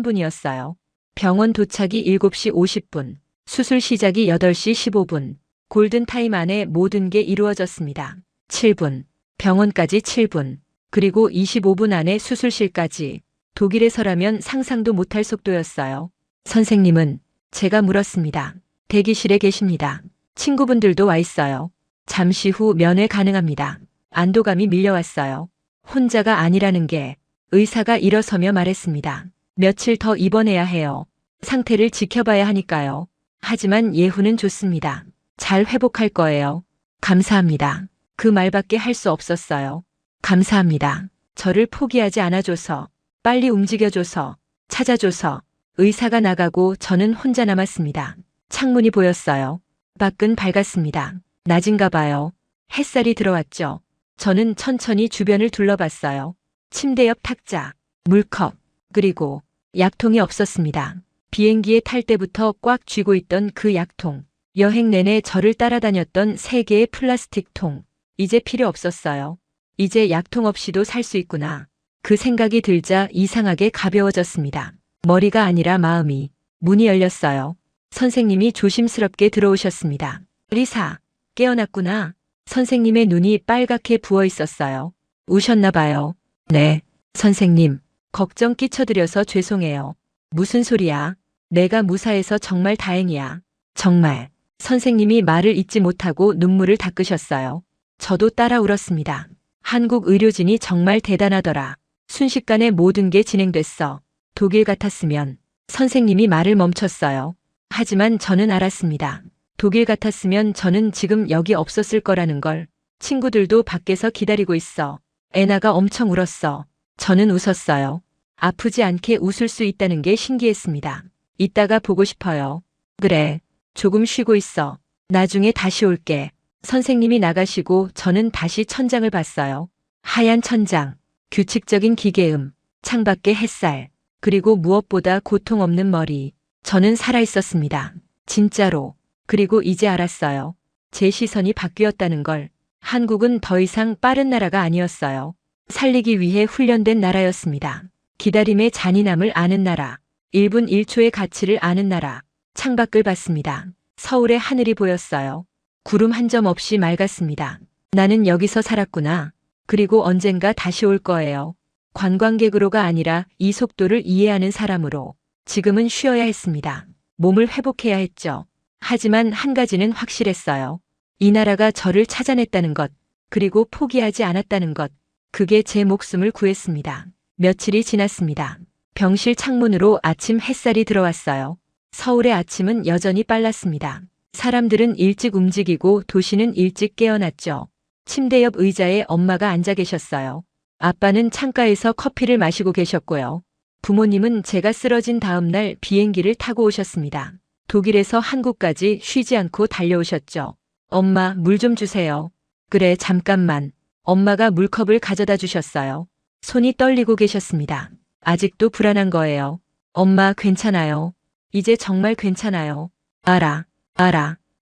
43분이었어요. 병원 도착이 7시 50분, 수술 시작이 8시 15분. 골든타임 안에 모든 게 이루어졌습니다. 7분, 병원까지 7분, 그리고 25분 안에 수술실까지. 독일에서라면 상상도 못할 속도였어요. 선생님은? 제가 물었습니다. 대기실에 계십니다. 친구분들도 와 있어요. 잠시 후 면회 가능합니다. 안도감이 밀려왔어요. 혼자가 아니라는 게. 의사가 일어서며 말했습니다. 며칠 더 입원해야 해요. 상태를 지켜봐야 하니까요. 하지만 예후는 좋습니다. 잘 회복할 거예요. 감사합니다. 그 말밖에 할 수 없었어요. 감사합니다. 저를 포기하지 않아줘서, 빨리 움직여줘서, 찾아줘서. 의사가 나가고 저는 혼자 남았습니다. 창문이 보였어요. 밖은 밝았습니다. 낮인가 봐요. 햇살이 들어왔죠. 저는 천천히 주변을 둘러봤어요. 침대 옆 탁자, 물컵, 그리고 약통이 없었습니다. 비행기에 탈 때부터 꽉 쥐고 있던 그 약통. 여행 내내 저를 따라다녔던 3개의 플라스틱 통. 이제 필요 없었어요. 이제 약통 없이도 살 수 있구나. 그 생각이 들자 이상하게 가벼워졌습니다. 머리가 아니라 마음이. 문이 열렸어요. 선생님이 조심스럽게 들어오셨습니다. 리사, 깨어났구나. 선생님의 눈이 빨갛게 부어 있었어요. 우셨나 봐요. 네, 선생님. 걱정 끼쳐드려서 죄송해요. 무슨 소리야. 내가 무사해서 정말 다행이야. 정말. 선생님이 말을 잇지 못하고 눈물을 닦으셨어요. 저도 따라 울었습니다. 한국 의료진이 정말 대단하더라. 순식간에 모든 게 진행됐어. 독일 같았으면. 선생님이 말을 멈췄어요. 하지만 저는 알았습니다. 독일 같았으면 저는 지금 여기 없었을 거라는 걸. 친구들도 밖에서 기다리고 있어. 애나가 엄청 울었어. 저는 웃었어요. 아프지 않게 웃을 수 있다는 게 신기했습니다. 이따가 보고 싶어요. 그래. 조금 쉬고 있어. 나중에 다시 올게. 선생님이 나가시고 저는 다시 천장을 봤어요. 하얀 천장, 규칙적인 기계음, 창밖의 햇살, 그리고 무엇보다 고통 없는 머리. 저는 살아있었습니다. 진짜로. 그리고 이제 알았어요. 제 시선이 바뀌었다는 걸. 한국은 더 이상 빠른 나라가 아니었어요. 살리기 위해 훈련된 나라였습니다. 기다림의 잔인함을 아는 나라. 1분 1초의 가치를 아는 나라. 창밖을 봤습니다. 서울의 하늘이 보였어요. 구름 한 점 없이 맑았습니다. 나는 여기서 살았구나. 그리고 언젠가 다시 올 거예요. 관광객으로가 아니라 이 속도를 이해하는 사람으로. 지금은 쉬어야 했습니다. 몸을 회복해야 했죠. 하지만 한 가지는 확실했어요. 이 나라가 저를 찾아냈다는 것, 그리고 포기하지 않았다는 것. 그게 제 목숨을 구했습니다. 며칠이 지났습니다. 병실 창문으로 아침 햇살이 들어왔어요. 서울의 아침은 여전히 빨랐습니다. 사람들은 일찍 움직이고 도시는 일찍 깨어났죠. 침대 옆 의자에 엄마가 앉아 계셨어요. 아빠는 창가에서 커피를 마시고 계셨고요. 부모님은 제가 쓰러진 다음 날 비행기를 타고 오셨습니다. 독일에서 한국까지 쉬지 않고 달려오셨죠. 엄마, 물 좀 주세요. 그래, 잠깐만. 엄마가 물컵을 가져다 주셨어요. 손이 떨리고 계셨습니다. 아직도 불안한 거예요. 엄마, 괜찮아요. 이제 정말 괜찮아요. 알아.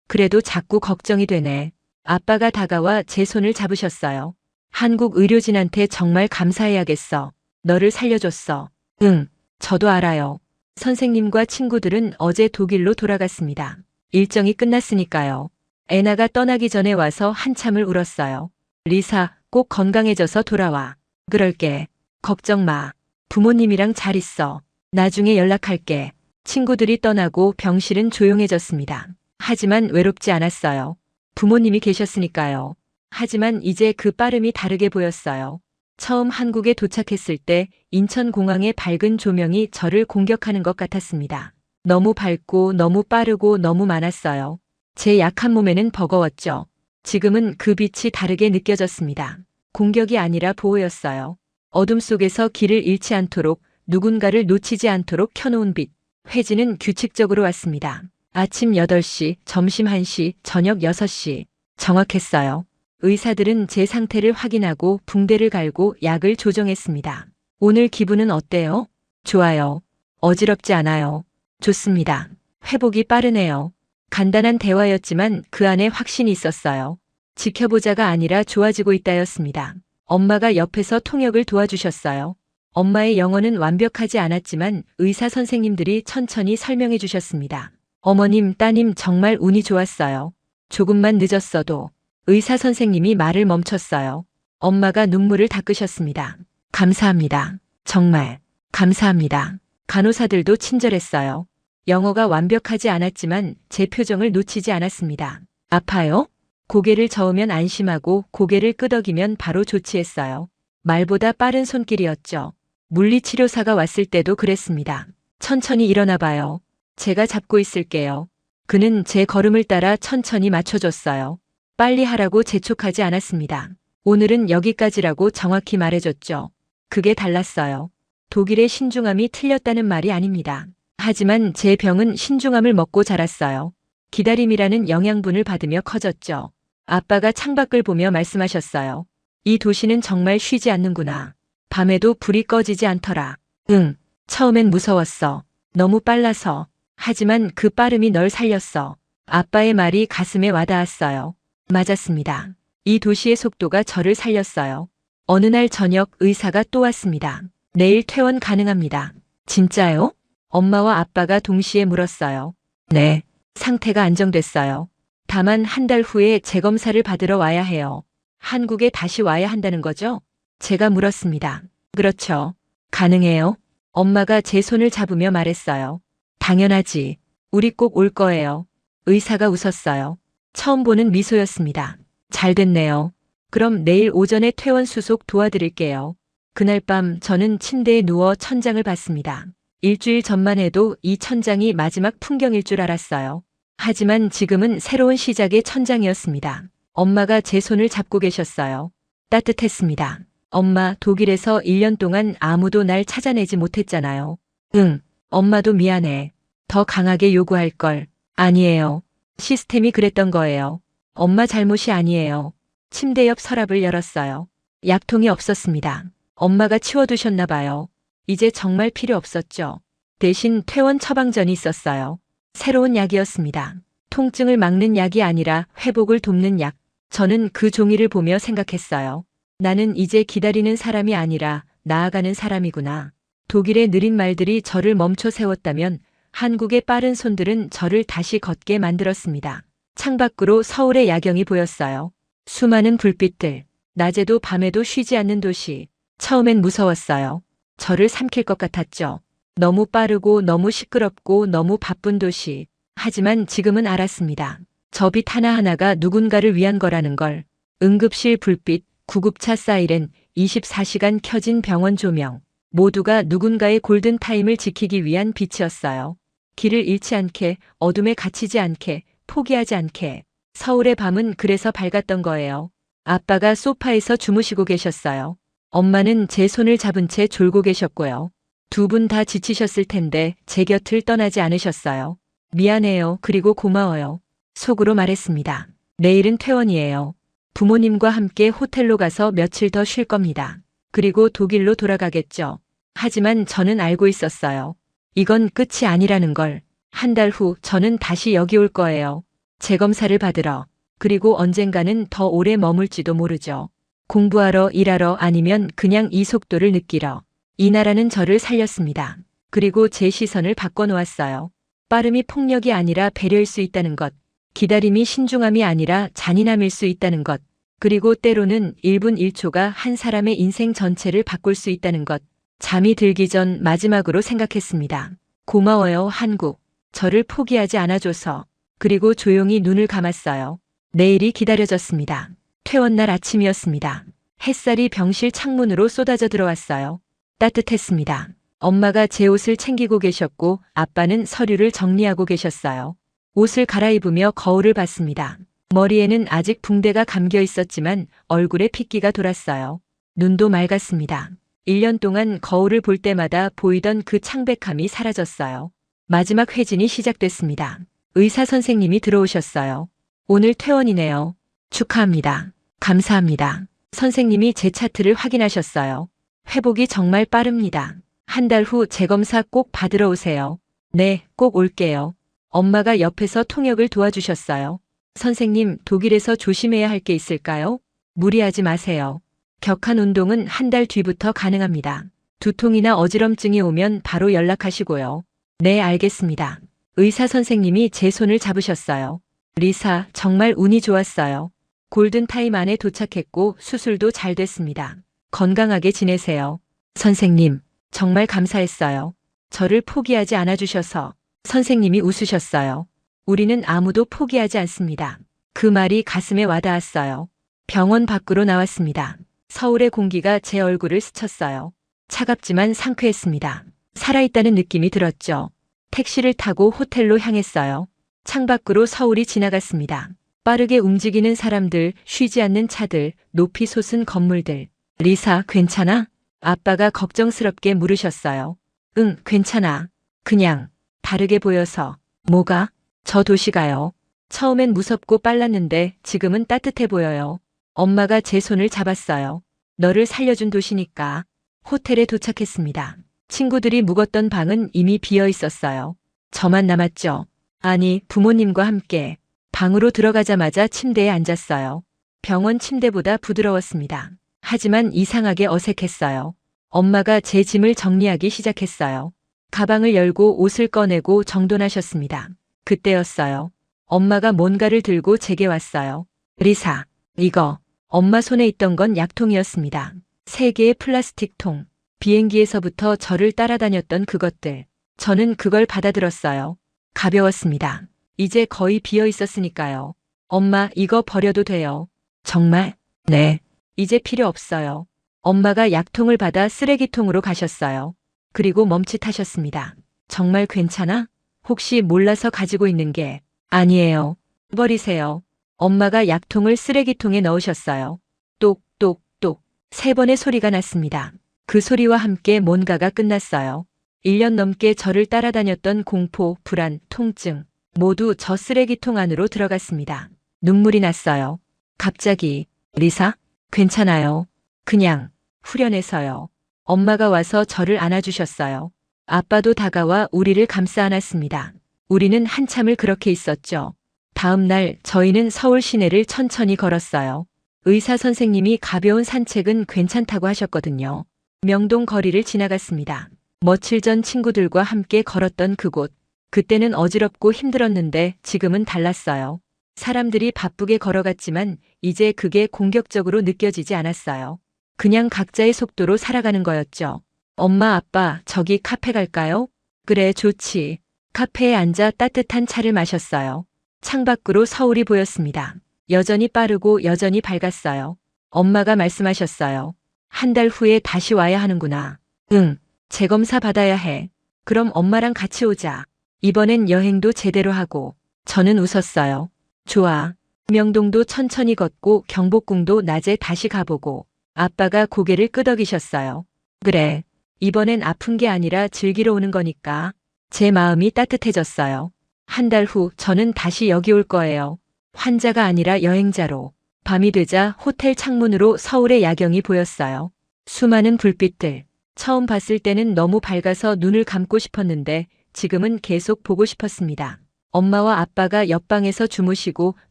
그래도 자꾸 걱정이 되네. 아빠가 다가와 제 손을 잡으셨어요. 한국 의료진한테 정말 감사해야겠어. 너를 살려줬어. 응, 저도 알아요. 선생님과 친구들은 어제 독일로 돌아갔습니다. 일정이 끝났으니까요. 애나가 떠나기 전에 와서 한참을 울었어요. 리사, 꼭 건강해져서 돌아와. 그럴게. 걱정 마. 부모님이랑 잘 있어. 나중에 연락할게. 친구들이 떠나고 병실은 조용해졌습니다. 하지만 외롭지 않았어요. 부모님이 계셨으니까요. 하지만 이제 그 빠름이 다르게 보였어요. 처음 한국에 도착했을 때 인천공항의 밝은 조명이 저를 공격하는 것 같았습니다. 너무 밝고 너무 빠르고 너무 많았어요. 제 약한 몸에는 버거웠죠. 지금은 그 빛이 다르게 느껴졌습니다. 공격이 아니라 보호였어요. 어둠 속에서 길을 잃지 않도록 누군가를 놓치지 않도록 켜놓은 빛. 회지는 규칙적으로 왔습니다. 아침 8시, 점심 1시, 저녁 6시. 정확했어요. 의사들은 제 상태를 확인하고 붕대를 갈고 약을 조정했습니다. 오늘 기분은 어때요? 좋아요. 어지럽지 않아요. 좋습니다. 회복이 빠르네요. 간단한 대화였지만 그 안에 확신이 있었어요. 지켜보자가 아니라 좋아지고 있다였습니다. 엄마가 옆에서 통역을 도와주셨어요. 엄마의 영어는 완벽하지 않았지만 의사 선생님들이 천천히 설명해 주셨습니다. 어머님, 따님 정말 운이 좋았어요. 조금만 늦었어도. 의사 선생님이 말을 멈췄어요. 엄마가 눈물을 닦으셨습니다. 감사합니다. 정말 감사합니다. 간호사들도 친절했어요. 영어가 완벽하지 않았지만 제 표정을 놓치지 않았습니다. 아파요? 고개를 저으면 안심하고 고개를 끄덕이면 바로 조치했어요. 말보다 빠른 손길이었죠. 물리치료사가 왔을 때도 그랬습니다. 천천히 일어나 봐요. 제가 잡고 있을게요. 그는 제 걸음을 따라 천천히 맞춰줬어요. 빨리 하라고 재촉하지 않았습니다. 오늘은 여기까지라고 정확히 말해줬죠. 그게 달랐어요. 독일의 신중함이 틀렸다는 말이 아닙니다. 하지만 제 병은 신중함을 먹고 자랐어요. 기다림이라는 영양분을 받으며 커졌죠. 아빠가 창밖을 보며 말씀하셨어요. 이 도시는 정말 쉬지 않는구나. 밤에도 불이 꺼지지 않더라. 응, 처음엔 무서웠어. 너무 빨라서. 하지만 그 빠름이 널 살렸어. 아빠의 말이 가슴에 와닿았어요. 맞았습니다. 이 도시의 속도가 저를 살렸어요. 어느 날 저녁 의사가 또 왔습니다. 내일 퇴원 가능합니다. 진짜요? 엄마와 아빠가 동시에 물었어요. 네, 상태가 안정됐어요. 다만 한 달 후에 재검사를 받으러 와야 해요. 한국에 다시 와야 한다는 거죠? 제가 물었습니다. 그렇죠. 가능해요? 엄마가 제 손을 잡으며 말했어요. 당연하지. 우리 꼭 올 거예요. 의사가 웃었어요. 처음 보는 미소였습니다. 잘 됐네요. 그럼 내일 오전에 퇴원 수속 도와드릴게요. 그날 밤 저는 침대에 누워 천장을 봤습니다. 일주일 전만 해도 이 천장이 마지막 풍경일 줄 알았어요. 하지만 지금은 새로운 시작의 천장이었습니다. 엄마가 제 손을 잡고 계셨어요. 따뜻했습니다. 엄마, 독일에서 1년 동안 아무도 날 찾아내지 못했잖아요. 응, 엄마도 미안해. 더 강하게 요구할 걸. 아니에요. 시스템이 그랬던 거예요. 엄마 잘못이 아니에요. 침대 옆 서랍을 열었어요. 약통이 없었습니다. 엄마가 치워두셨나 봐요. 이제 정말 필요 없었죠. 대신 퇴원 처방전이 있었어요. 새로운 약이었습니다. 통증을 막는 약이 아니라 회복을 돕는 약. 저는 그 종이를 보며 생각했어요. 나는 이제 기다리는 사람이 아니라 나아가는 사람이구나. 독일의 느린 말들이 저를 멈춰 세웠다면 한국의 빠른 손들은 저를 다시 걷게 만들었습니다. 창밖으로 서울의 야경이 보였어요. 수많은 불빛들, 낮에도 밤에도 쉬지 않는 도시. 처음엔 무서웠어요. 저를 삼킬 것 같았죠. 너무 빠르고 너무 시끄럽고 너무 바쁜 도시. 하지만 지금은 알았습니다. 저 빛 하나하나가 누군가를 위한 거라는 걸. 응급실 불빛, 구급차 사이렌, 24시간 켜진 병원 조명. 모두가 누군가의 골든타임을 지키기 위한 빛이었어요. 길을 잃지 않게, 어둠에 갇히지 않게, 포기하지 않게. 서울의 밤은 그래서 밝았던 거예요. 아빠가 소파에서 주무시고 계셨어요. 엄마는 제 손을 잡은 채 졸고 계셨고요. 두 분 다 지치셨을 텐데 제 곁을 떠나지 않으셨어요. 미안해요. 그리고 고마워요. 속으로 말했습니다. 내일은 퇴원이에요. 부모님과 함께 호텔로 가서 며칠 더 쉴 겁니다. 그리고 독일로 돌아가겠죠. 하지만 저는 알고 있었어요. 이건 끝이 아니라는 걸. 한 달 후 저는 다시 여기 올 거예요. 재검사를 받으러. 그리고 언젠가는 더 오래 머물지도 모르죠. 공부하러, 일하러, 아니면 그냥 이 속도를 느끼러. 이 나라는 저를 살렸습니다. 그리고 제 시선을 바꿔놓았어요. 빠름이 폭력이 아니라 배려일 수 있다는 것. 기다림이 신중함이 아니라 잔인함일 수 있다는 것. 그리고 때로는 1분 1초가 한 사람의 인생 전체를 바꿀 수 있다는 것. 잠이 들기 전 마지막으로 생각했습니다. 고마워요, 한국. 저를 포기하지 않아줘서. 그리고 조용히 눈을 감았어요. 내일이 기다려졌습니다. 퇴원날 아침이었습니다. 햇살이 병실 창문으로 쏟아져 들어왔어요. 따뜻했습니다. 엄마가 제 옷을 챙기고 계셨고 아빠는 서류를 정리하고 계셨어요. 옷을 갈아입으며 거울을 봤습니다. 머리에는 아직 붕대가 감겨 있었지만 얼굴에 핏기가 돌았어요. 눈도 맑았습니다. 1년 동안 거울을 볼 때마다 보이던 그 창백함이 사라졌어요. 마지막 회진이 시작됐습니다. 의사 선생님이 들어오셨어요. 오늘 퇴원이네요. 축하합니다. 감사합니다. 선생님이 제 차트를 확인하셨어요. 회복이 정말 빠릅니다. 한 달 후 재검사 꼭 받으러 오세요. 네, 꼭 올게요. 엄마가 옆에서 통역을 도와주셨어요. 선생님, 독일에서 조심해야 할 게 있을까요? 무리하지 마세요. 격한 운동은 한 달 뒤부터 가능합니다. 두통이나 어지럼증이 오면 바로 연락하시고요. 네, 알겠습니다. 의사 선생님이 제 손을 잡으셨어요. 리사, 정말 운이 좋았어요. 골든타임 안에 도착했고 수술도 잘 됐습니다. 건강하게 지내세요. 선생님, 정말 감사했어요. 저를 포기하지 않아주셔서. 선생님이 웃으셨어요. 우리는 아무도 포기하지 않습니다. 그 말이 가슴에 와닿았어요. 병원 밖으로 나왔습니다. 서울의 공기가 제 얼굴을 스쳤어요. 차갑지만 상쾌했습니다. 살아있다는 느낌이 들었죠. 택시를 타고 호텔로 향했어요. 창밖으로 서울이 지나갔습니다. 빠르게 움직이는 사람들, 쉬지 않는 차들, 높이 솟은 건물들. 리사, 괜찮아? 아빠가 걱정스럽게 물으셨어요. 응, 괜찮아. 그냥 다르게 보여서. 뭐가? 저 도시가요. 처음엔 무섭고 빨랐는데 지금은 따뜻해 보여요. 엄마가 제 손을 잡았어요. 너를 살려준 도시니까. 호텔에 도착했습니다. 친구들이 묵었던 방은 이미 비어 있었어요. 저만 남았죠. 아니, 부모님과 함께. 방으로 들어가자마자 침대에 앉았어요. 병원 침대보다 부드러웠습니다. 하지만 이상하게 어색했어요. 엄마가 제 짐을 정리하기 시작했어요. 가방을 열고 옷을 꺼내고 정돈하셨습니다. 그때였어요. 엄마가 뭔가를 들고 제게 왔어요. 리사, 이거. 엄마 손에 있던 건 약통이었습니다. 3개의 플라스틱 통. 비행기에서부터 저를 따라다녔던 그것들. 저는 그걸 받아들었어요. 가벼웠습니다. 이제 거의 비어 있었으니까요. 엄마, 이거 버려도 돼요. 정말? 네. 이제 필요 없어요. 엄마가 약통을 받아 쓰레기통으로 가셨어요. 그리고 멈칫하셨습니다. 정말 괜찮아? 혹시 몰라서 가지고 있는 게 아니에요. 버리세요. 엄마가 약통을 쓰레기통에 넣으셨어요. 똑똑똑 3번의 소리가 났습니다. 그 소리와 함께 뭔가가 끝났어요. 1년 넘게 저를 따라다녔던 공포, 불안, 통증 모두 저 쓰레기통 안으로 들어갔습니다. 눈물이 났어요. 갑자기 리사? 괜찮아요. 그냥 후련해서요. 엄마가 와서 저를 안아주셨어요. 아빠도 다가와 우리를 감싸 안았습니다. 우리는 한참을 그렇게 있었죠. 다음 날 저희는 서울 시내를 천천히 걸었어요. 의사 선생님이 가벼운 산책은 괜찮다고 하셨거든요. 명동 거리를 지나갔습니다. 며칠 전 친구들과 함께 걸었던 그곳. 그때는 어지럽고 힘들었는데 지금은 달랐어요. 사람들이 바쁘게 걸어갔지만 이제 그게 공격적으로 느껴지지 않았어요. 그냥 각자의 속도로 살아가는 거였죠. 엄마, 아빠, 저기 카페 갈까요? 그래, 좋지. 카페에 앉아 따뜻한 차를 마셨어요. 창밖으로 서울이 보였습니다. 여전히 빠르고 여전히 밝았어요. 엄마가 말씀하셨어요. 한 달 후에 다시 와야 하는구나. 응, 재검사 받아야 해. 그럼 엄마랑 같이 오자. 이번엔 여행도 제대로 하고. 저는 웃었어요. 좋아. 명동도 천천히 걷고 경복궁도 낮에 다시 가보고. 아빠가 고개를 끄덕이셨어요. 그래. 이번엔 아픈 게 아니라 즐기러 오는 거니까. 제 마음이 따뜻해졌어요. 한 달 후 저는 다시 여기 올 거예요. 환자가 아니라 여행자로. 밤이 되자 호텔 창문으로 서울의 야경이 보였어요. 수많은 불빛들. 처음 봤을 때는 너무 밝아서 눈을 감고 싶었는데 지금은 계속 보고 싶었습니다. 엄마와 아빠가 옆방에서 주무시고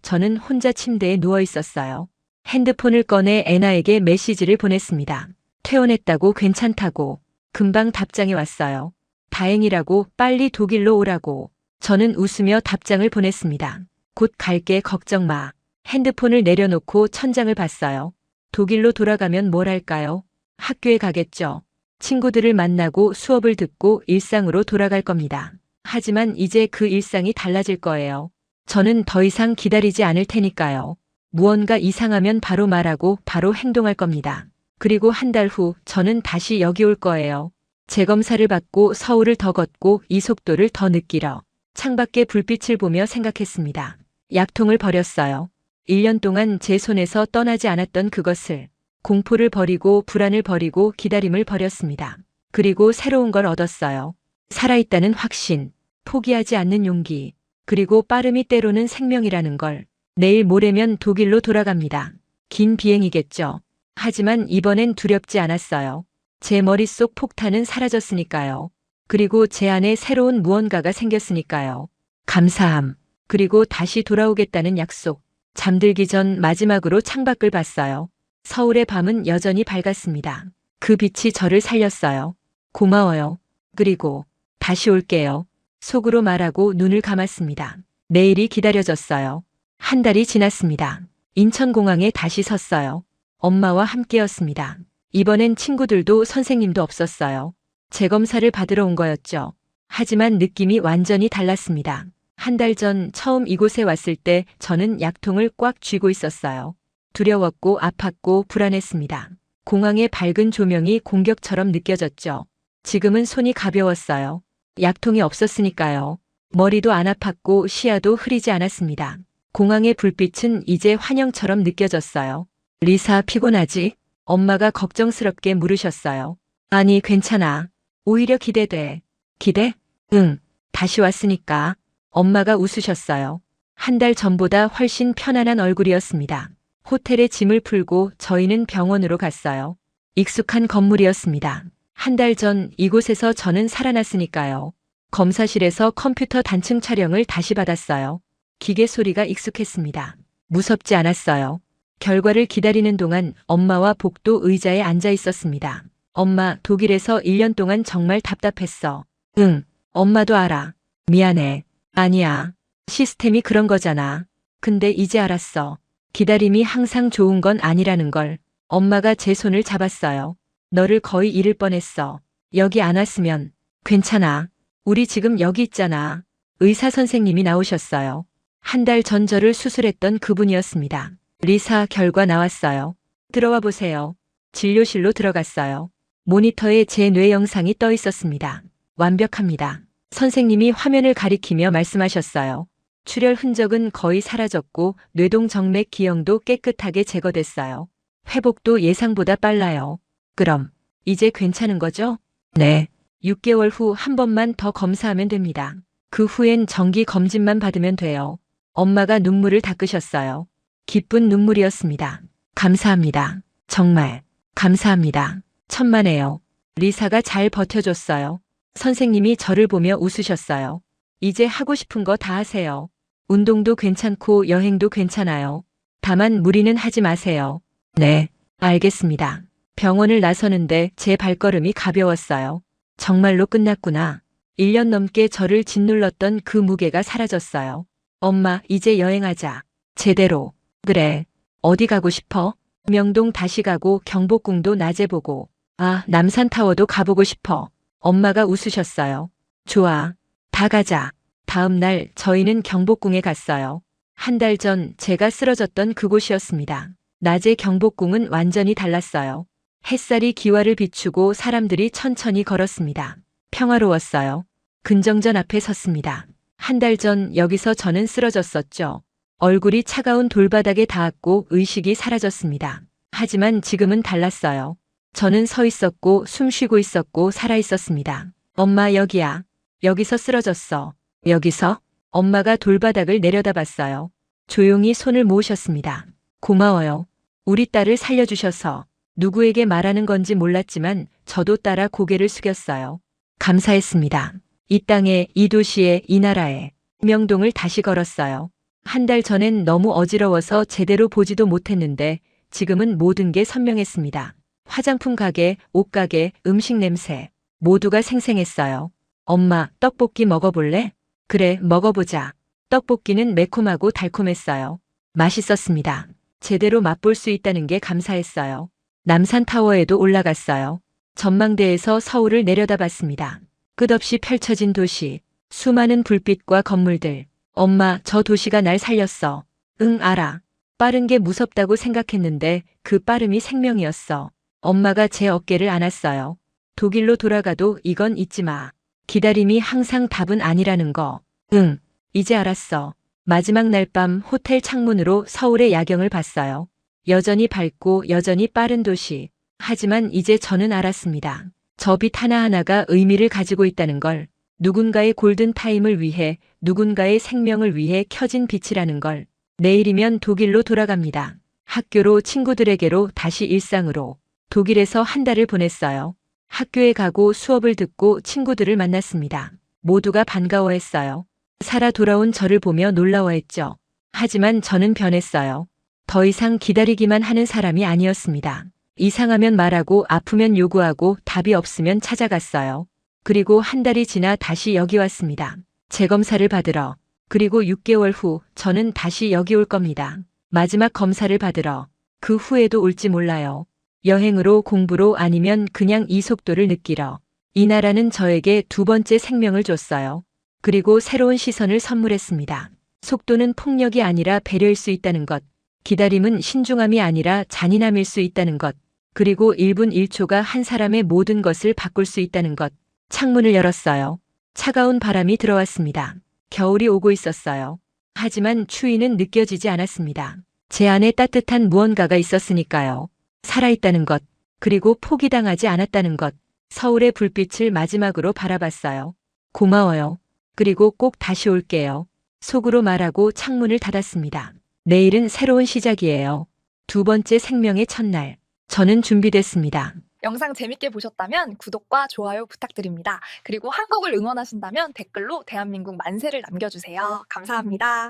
저는 혼자 침대에 누워 있었어요. 핸드폰을 꺼내 애나에게 메시지를 보냈습니다. 퇴원했다고 괜찮다고. 금방 답장이 왔어요. 다행이라고 빨리 독일로 오라고. 저는 웃으며 답장을 보냈습니다. 곧 갈게 걱정 마. 핸드폰을 내려놓고 천장을 봤어요. 독일로 돌아가면 뭘 할까요? 학교에 가겠죠. 친구들을 만나고 수업을 듣고 일상으로 돌아갈 겁니다. 하지만 이제 그 일상이 달라질 거예요. 저는 더 이상 기다리지 않을 테니까요. 무언가 이상하면 바로 말하고 바로 행동할 겁니다. 그리고 한 달 후 저는 다시 여기 올 거예요. 재검사를 받고 서울을 더 걷고 이 속도를 더 느끼러. 창밖의 불빛을 보며 생각했습니다. 약통을 버렸어요. 1년 동안 제 손에서 떠나지 않았던 그것을. 공포를 버리고 불안을 버리고 기다림을 버렸습니다. 그리고 새로운 걸 얻었어요. 살아있다는 확신, 포기하지 않는 용기, 그리고 빠름이 때로는 생명이라는 걸. 내일 모레면 독일로 돌아갑니다. 긴 비행이겠죠. 하지만 이번엔 두렵지 않았어요. 제 머릿속 폭탄은 사라졌으니까요. 그리고 제 안에 새로운 무언가가 생겼으니까요. 감사함, 그리고 다시 돌아오겠다는 약속. 잠들기 전 마지막으로 창밖을 봤어요. 서울의 밤은 여전히 밝았습니다. 그 빛이 저를 살렸어요. 고마워요. 그리고 다시 올게요. 속으로 말하고 눈을 감았습니다. 내일이 기다려졌어요. 한 달이 지났습니다. 인천공항에 다시 섰어요. 엄마와 함께였습니다. 이번엔 친구들도 선생님도 없었어요. 재검사를 받으러 온 거였죠. 하지만 느낌이 완전히 달랐습니다. 한 달 전 처음 이곳에 왔을 때 저는 약통을 꽉 쥐고 있었어요. 두려웠고 아팠고 불안했습니다. 공항의 밝은 조명이 공격처럼 느껴졌죠. 지금은 손이 가벼웠어요. 약통이 없었으니까요. 머리도 안 아팠고 시야도 흐리지 않았습니다. 공항의 불빛은 이제 환영처럼 느껴졌어요. 리사 피곤하지? 엄마가 걱정스럽게 물으셨어요. 아니 괜찮아. 오히려 기대돼. 기대? 응. 다시 왔으니까. 엄마가 웃으셨어요. 한 달 전보다 훨씬 편안한 얼굴이었습니다. 호텔에 짐을 풀고 저희는 병원으로 갔어요. 익숙한 건물이었습니다. 한 달 전 이곳에서 저는 살아났으니까요. 검사실에서 컴퓨터 단층 촬영을 다시 받았어요. 기계 소리가 익숙했습니다. 무섭지 않았어요. 결과를 기다리는 동안 엄마와 복도 의자에 앉아 있었습니다. 엄마, 독일에서 1년 동안 정말 답답했어. 응, 엄마도 알아. 미안해. 아니야. 시스템이 그런 거잖아. 근데 이제 알았어. 기다림이 항상 좋은 건 아니라는 걸. 엄마가 제 손을 잡았어요. 너를 거의 잃을 뻔했어. 여기 안 왔으면. 괜찮아. 우리 지금 여기 있잖아. 의사 선생님이 나오셨어요. 한 달 전 저를 수술했던 그분이었습니다. 리사 결과 나왔어요. 들어와 보세요. 진료실로 들어갔어요. 모니터에 제 뇌 영상이 떠 있었습니다. 완벽합니다. 선생님이 화면을 가리키며 말씀하셨어요. 출혈 흔적은 거의 사라졌고 뇌동 정맥 기형도 깨끗하게 제거됐어요. 회복도 예상보다 빨라요. 그럼 이제 괜찮은 거죠? 네. 6개월 후 한 번만 더 검사하면 됩니다. 그 후엔 정기 검진만 받으면 돼요. 엄마가 눈물을 닦으셨어요. 기쁜 눈물이었습니다. 감사합니다. 정말 감사합니다. 천만에요. 리사가 잘 버텨줬어요. 선생님이 저를 보며 웃으셨어요. 이제 하고 싶은 거 다 하세요. 운동도 괜찮고 여행도 괜찮아요. 다만 무리는 하지 마세요. 네, 알겠습니다. 병원을 나서는데 제 발걸음이 가벼웠어요. 정말로 끝났구나. 1년 넘게 저를 짓눌렀던 그 무게가 사라졌어요. 엄마, 이제 여행하자. 제대로. 그래. 어디 가고 싶어? 명동 다시 가고 경복궁도 낮에 보고. 아, 남산타워도 가보고 싶어. 엄마가 웃으셨어요. 좋아. 다 가자. 다음 날 저희는 경복궁에 갔어요. 한 달 전 제가 쓰러졌던 그곳이었습니다. 낮에 경복궁은 완전히 달랐어요. 햇살이 기와를 비추고 사람들이 천천히 걸었습니다. 평화로웠어요. 근정전 앞에 섰습니다. 한 달 전 여기서 저는 쓰러졌었죠. 얼굴이 차가운 돌바닥에 닿았고 의식이 사라졌습니다. 하지만 지금은 달랐어요. 저는 서 있었고 숨 쉬고 있었고 살아 있었습니다. 엄마 여기야. 여기서 쓰러졌어. 여기서? 엄마가 돌바닥을 내려다봤어요. 조용히 손을 모으셨습니다. 고마워요. 우리 딸을 살려주셔서. 누구에게 말하는 건지 몰랐지만 저도 따라 고개를 숙였어요. 감사했습니다. 이 땅에, 이 도시에, 이 나라에 명동을 다시 걸었어요. 한 달 전엔 너무 어지러워서 제대로 보지도 못했는데 지금은 모든 게 선명했습니다. 화장품 가게, 옷가게, 음식 냄새 모두가 생생했어요. 엄마, 떡볶이 먹어볼래? 그래, 먹어보자. 떡볶이는 매콤하고 달콤했어요. 맛있었습니다. 제대로 맛볼 수 있다는 게 감사했어요. 남산타워에도 올라갔어요. 전망대에서 서울을 내려다봤습니다. 끝없이 펼쳐진 도시, 수많은 불빛과 건물들. 엄마, 저 도시가 날 살렸어. 응, 알아. 빠른 게 무섭다고 생각했는데 그 빠름이 생명이었어. 엄마가 제 어깨를 안았어요. 독일로 돌아가도 이건 잊지 마. 기다림이 항상 답은 아니라는 거. 응, 이제 알았어. 마지막 날 밤 호텔 창문으로 서울의 야경을 봤어요. 여전히 밝고 여전히 빠른 도시. 하지만 이제 저는 알았습니다. 저 빛 하나하나가 의미를 가지고 있다는 걸. 누군가의 골든타임을 위해, 누군가의 생명을 위해 켜진 빛이라는 걸. 내일이면 독일로 돌아갑니다. 학교로, 친구들에게로, 다시 일상으로. 독일에서 한 달을 보냈어요. 학교에 가고 수업을 듣고 친구들을 만났습니다. 모두가 반가워했어요. 살아 돌아온 저를 보며 놀라워했죠. 하지만 저는 변했어요. 더 이상 기다리기만 하는 사람이 아니었습니다. 이상하면 말하고 아프면 요구하고 답이 없으면 찾아갔어요. 그리고 한 달이 지나 다시 여기 왔습니다. 재검사를 받으러. 그리고 6개월 후 저는 다시 여기 올 겁니다. 마지막 검사를 받으러. 그 후에도 올지 몰라요. 여행으로, 공부로, 아니면 그냥 이 속도를 느끼러. 이 나라는 저에게 두 번째 생명을 줬어요. 그리고 새로운 시선을 선물했습니다. 속도는 폭력이 아니라 배려일 수 있다는 것. 기다림은 신중함이 아니라 잔인함일 수 있다는 것. 그리고 1분 1초가 한 사람의 모든 것을 바꿀 수 있다는 것. 창문을 열었어요. 차가운 바람이 들어왔습니다. 겨울이 오고 있었어요. 하지만 추위는 느껴지지 않았습니다. 제 안에 따뜻한 무언가가 있었으니까요. 살아있다는 것, 그리고 포기당하지 않았다는 것. 서울의 불빛을 마지막으로 바라봤어요. 고마워요. 그리고 꼭 다시 올게요. 속으로 말하고 창문을 닫았습니다. 내일은 새로운 시작이에요. 두 번째 생명의 첫날. 저는 준비됐습니다. 영상 재밌게 보셨다면 구독과 좋아요 부탁드립니다. 그리고 한국을 응원하신다면 댓글로 대한민국 만세를 남겨주세요. 감사합니다.